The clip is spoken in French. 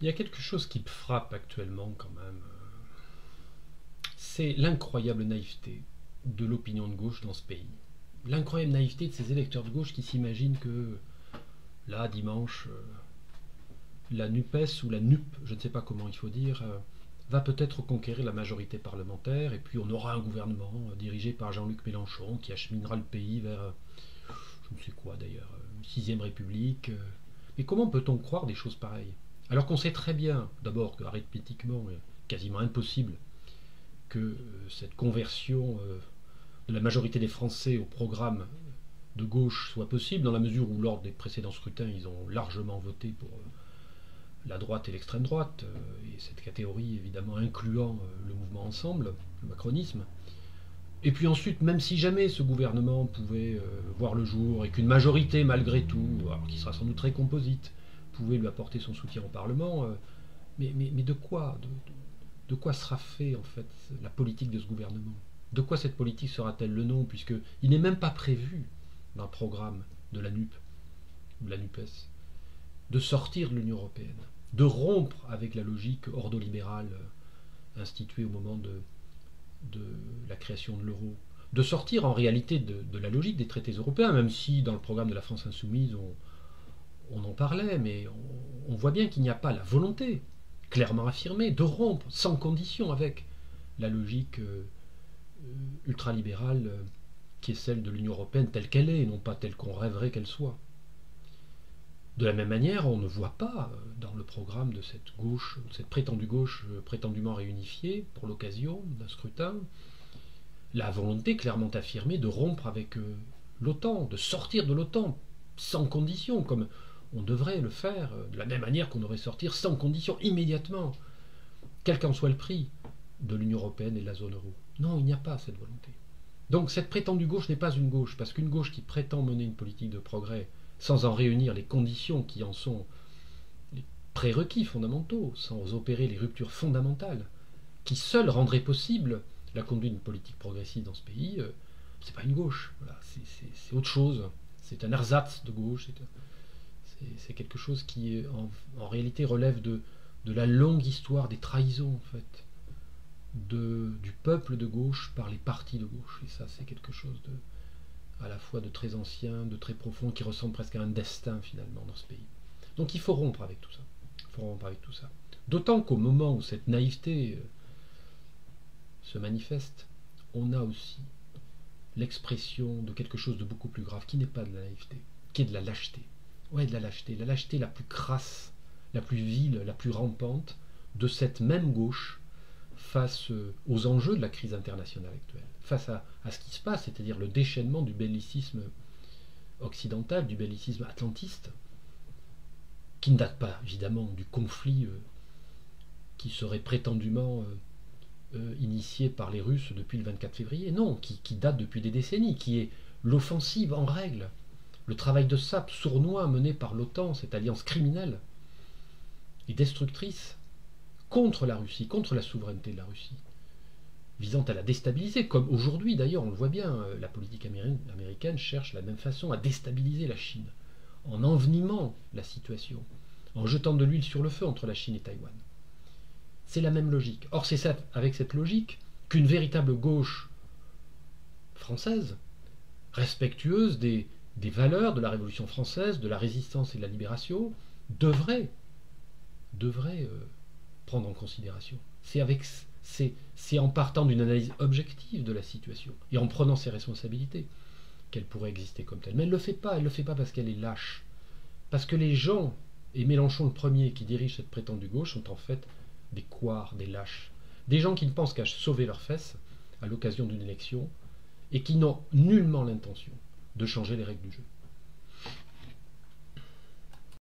Il y a quelque chose qui me frappe actuellement quand même. C'est l'incroyable naïveté de l'opinion de gauche dans ce pays. L'incroyable naïveté de ces électeurs de gauche qui s'imaginent que là, dimanche, la NUPES ou la NUP, je ne sais pas comment il faut dire, va peut-être conquérir la majorité parlementaire et puis on aura un gouvernement dirigé par Jean-Luc Mélenchon qui acheminera le pays vers, je ne sais quoi d'ailleurs, une sixième république. Mais comment peut-on croire des choses pareilles? Alors qu'on sait très bien, d'abord, que arithmétiquement, il est quasiment impossible que cette conversion de la majorité des Français au programme de gauche soit possible, dans la mesure où lors des précédents scrutins, ils ont largement voté pour la droite et l'extrême droite, et cette catégorie évidemment incluant le mouvement Ensemble, le macronisme. Et puis ensuite, même si jamais ce gouvernement pouvait voir le jour et qu'une majorité malgré tout, alors qui sera sans doute très composite, pouvait lui apporter son soutien au Parlement, mais de quoi sera fait en fait la politique de ce gouvernement? De quoi cette politique sera-t-elle le nom, puisqu'il n'est même pas prévu dans le programme de la NUP ou de la NUPES de sortir de l'Union européenne, de rompre avec la logique ordolibérale instituée au moment de la création de l'euro, de sortir en réalité de la logique des traités européens, même si dans le programme de la France insoumise on en parlait, mais on voit bien qu'il n'y a pas la volonté clairement affirmée de rompre sans condition avec la logique ultralibérale qui est celle de l'Union européenne telle qu'elle est, et non pas telle qu'on rêverait qu'elle soit. De la même manière, on ne voit pas dans le programme de cette gauche, cette prétendue gauche prétendument réunifiée pour l'occasion d'un scrutin, la volonté clairement affirmée de rompre avec l'OTAN, de sortir de l'OTAN sans condition, comme on devrait le faire, de la même manière qu'on devrait sortir sans condition immédiatement, quel qu'en soit le prix, de l'Union européenne et de la zone euro. Non, il n'y a pas cette volonté. Donc cette prétendue gauche n'est pas une gauche, parce qu'une gauche qui prétend mener une politique de progrès sans en réunir les conditions qui en sont les prérequis fondamentaux, sans opérer les ruptures fondamentales, qui seules rendraient possible la conduite d'une politique progressive dans ce pays, c'est pas une gauche. Voilà, c'est autre chose. C'est un ersatz de gauche. C'est quelque chose qui, en réalité, relève de la longue histoire des trahisons, en fait, du peuple de gauche par les partis de gauche. Et ça, c'est quelque chose à la fois de très ancien, de très profond, qui ressemble presque à un destin, finalement, dans ce pays. Donc il faut rompre avec tout ça. Il faut rompre avec tout ça. D'autant qu'au moment où cette naïveté se manifeste, on a aussi l'expression de quelque chose de beaucoup plus grave, qui n'est pas de la naïveté, qui est de la lâcheté. Ouais, de la lâcheté la plus crasse, la plus vile, la plus rampante de cette même gauche face aux enjeux de la crise internationale actuelle, face à ce qui se passe, c'est-à-dire le déchaînement du bellicisme occidental, du bellicisme atlantiste, qui ne date pas évidemment du conflit qui serait prétendument initié par les Russes depuis le 24 février, non, qui date depuis des décennies, qui est l'offensive en règle, le travail de sape sournois mené par l'OTAN, cette alliance criminelle et destructrice, contre la Russie, contre la souveraineté de la Russie, visant à la déstabiliser, comme aujourd'hui d'ailleurs, on le voit bien, la politique américaine cherche de la même façon à déstabiliser la Chine, en envenimant la situation, en jetant de l'huile sur le feu entre la Chine et Taïwan. C'est la même logique. Or, c'est avec cette logique qu'une véritable gauche française, respectueuse des valeurs de la Révolution française, de la résistance et de la libération, devrait prendre en considération. C'est en partant d'une analyse objective de la situation et en prenant ses responsabilités qu'elle pourrait exister comme telle. Mais elle ne le fait pas. Elle ne le fait pas parce qu'elle est lâche. Parce que les gens, et Mélenchon le premier qui dirige cette prétendue gauche, sont en fait des couards, des lâches. Des gens qui ne pensent qu'à sauver leurs fesses à l'occasion d'une élection et qui n'ont nullement l'intention de changer les règles du jeu.